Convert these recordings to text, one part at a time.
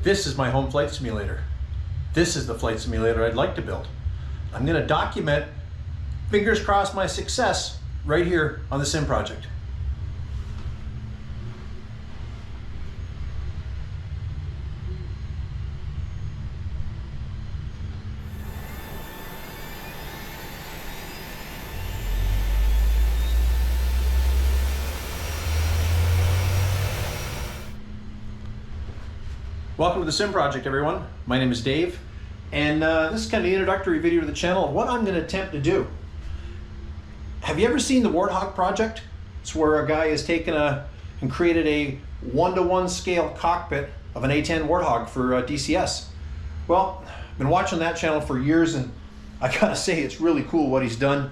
This is my home flight simulator. This is the flight simulator I'd like to build. I'm going to document, fingers crossed, my success right here on the sim project. Welcome to the Sim Project, everyone. My name is Dave, and this is kind of the introductory video to the channel of what I'm going to attempt to do. Have you ever seen the Warthog project? It's where a guy has taken and created a 1-to-1 scale cockpit of an A-10 Warthog for DCS. Well, I've been watching that channel for years, and I gotta say it's really cool what he's done.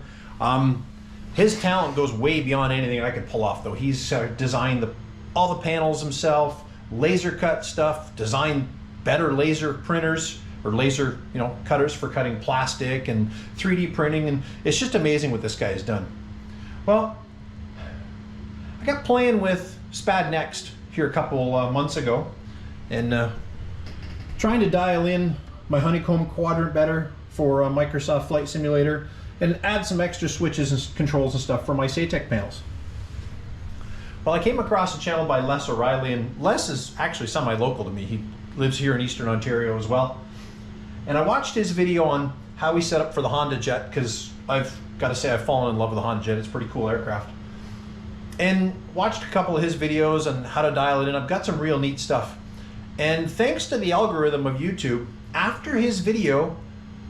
His talent goes way beyond anything I could pull off, though. He's designed all the panels himself, laser cut stuff, designed better laser printers or laser cutters for cutting plastic, and 3D printing, and it's just amazing what this guy has done. Well, I got playing with SPAD Next here a couple months ago, and trying to dial in my honeycomb quadrant better for Microsoft Flight Simulator and add some extra switches and controls and stuff for my SATEC panels. Well, I came across a channel by Les O'Reilly, and Les is actually semi-local to me. He lives here in Eastern Ontario as well. And I watched his video on how he set up for the Honda Jet, because I've got to say I've fallen in love with the Honda Jet. It's a pretty cool aircraft. And watched a couple of his videos on how to dial it in. I've got some real neat stuff. And thanks to the algorithm of YouTube, after his video,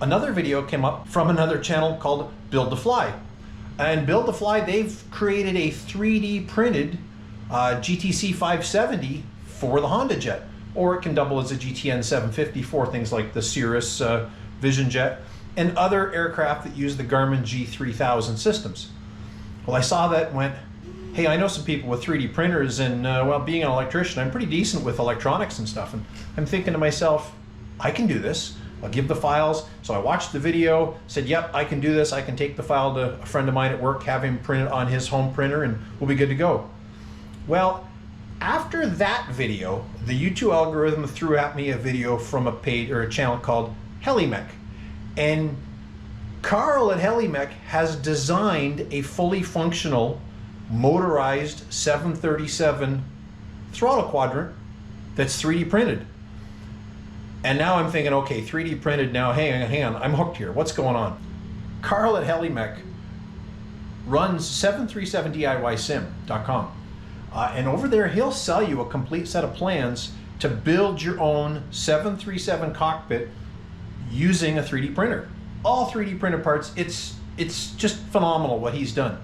another video came up from another channel called Build to Fly. And Build to Fly, they've created a 3D printed GTC 570 for the Honda Jet, or it can double as a GTN 750 for things like the Cirrus Vision Jet and other aircraft that use the Garmin G3000 systems. Well, I saw that and went, hey, I know some people with 3D printers, and well, being an electrician, I'm pretty decent with electronics and stuff, and I'm thinking to myself, I can do this. I'll give the files. So I watched the video, said, yep, I can do this. I can take the file to a friend of mine at work, have him print it on his home printer, and we'll be good to go. Well, after that video, the YouTube algorithm threw at me a video from a page or a channel called Helimech. And Carl at Helimech has designed a fully functional motorized 737 throttle quadrant that's 3D printed. And now I'm thinking, okay, 3D printed now, hang on, I'm hooked here. What's going on? Carl at Helimech runs 737DIYsim.com. And over there, he'll sell you a complete set of plans to build your own 737 cockpit using a 3D printer. All 3D printed parts. It's just phenomenal what he's done.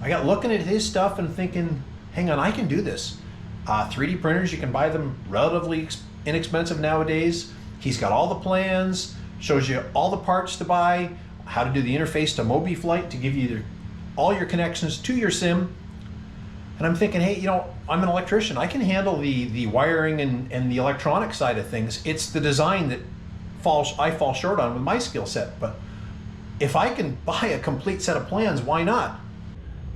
I got looking at his stuff and thinking, hang on, I can do this. 3D printers, you can buy them relatively inexpensive nowadays. He's got all the plans, shows you all the parts to buy, how to do the interface to Mobi Flight to give you all your connections to your sim. And I'm thinking, hey, I'm an electrician. I can handle the wiring and the electronic side of things. It's the design that I fall short on with my skill set. But if I can buy a complete set of plans, why not?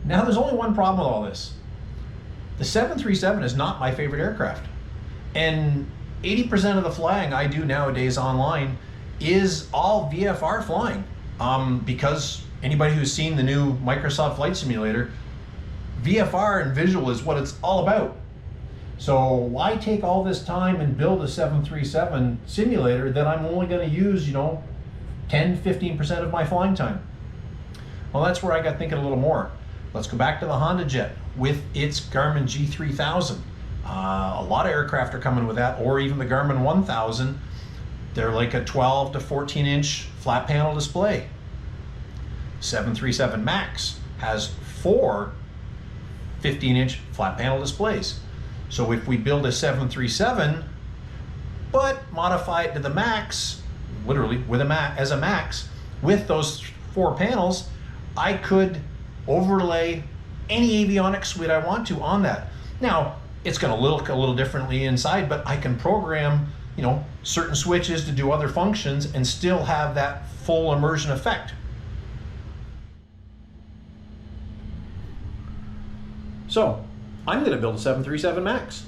Now, there's only one problem with all this. The 737 is not my favorite aircraft. And 80% of the flying I do nowadays online is all VFR flying. Because anybody who's seen the new Microsoft Flight Simulator, VFR and visual is what it's all about. So why take all this time and build a 737 simulator that I'm only going to use, 10-15% of my flying time? Well, that's where I got thinking a little more. Let's go back to the Honda Jet with its Garmin G3000. A lot of aircraft are coming with that, or even the Garmin 1000. They're like a 12 to 14 inch flat panel display. 737 MAX has 4 15-inch flat panel displays. So if we build a 737 but modify it to the MAX, literally with as a MAX, with those 4 panels, I could overlay any avionics suite I want to on that. Now, it's going to look a little differently inside, but I can program, certain switches to do other functions and still have that full immersion effect. So I'm going to build a 737 MAX.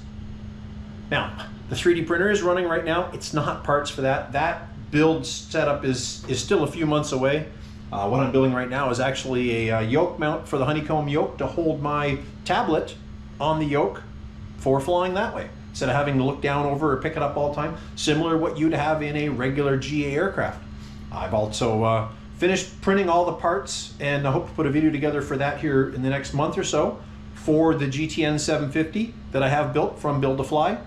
Now, the 3D printer is running right now. It's not parts for that. That build setup is still a few months away. What I'm building right now is actually a yoke mount for the honeycomb yoke to hold my tablet on the yoke for flying that way, instead of having to look down over or pick it up all the time, similar to what you'd have in a regular GA aircraft. I've also finished printing all the parts, and I hope to put a video together for that here in the next month or so for the GTN 750 that I have built from Build to Fly,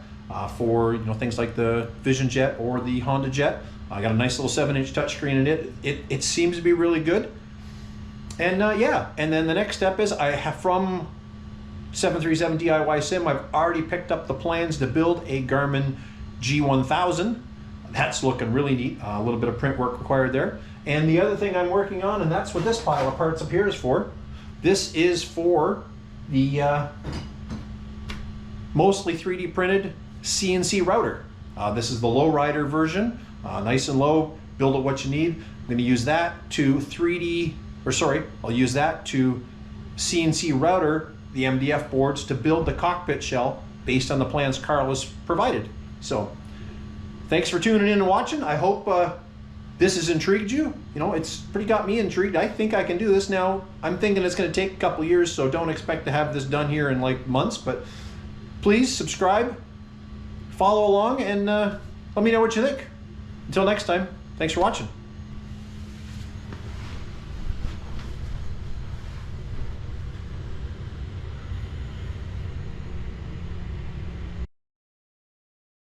for things like the Vision Jet or the Honda Jet. I got a nice little 7-inch touchscreen in it. It seems to be really good. And yeah, and then the next step is I have from 737 DIY Sim, I've already picked up the plans to build a Garmin G1000. That's looking really neat. A little bit of print work required there. And the other thing I'm working on, and that's what this pile of parts up here is for. This is for the mostly 3D printed CNC router. This is the lowrider version, nice and low, build it what you need. I'm going to use that to I'll use that to CNC router the MDF boards to build the cockpit shell based on the plans Carl has provided. So thanks for tuning in and watching. I hope this has intrigued you. It's pretty got me intrigued. I think I can do this now. I'm thinking it's going to take a couple years, so don't expect to have this done here in like months, but please subscribe, follow along, and let me know what you think. Until next time, thanks for watching.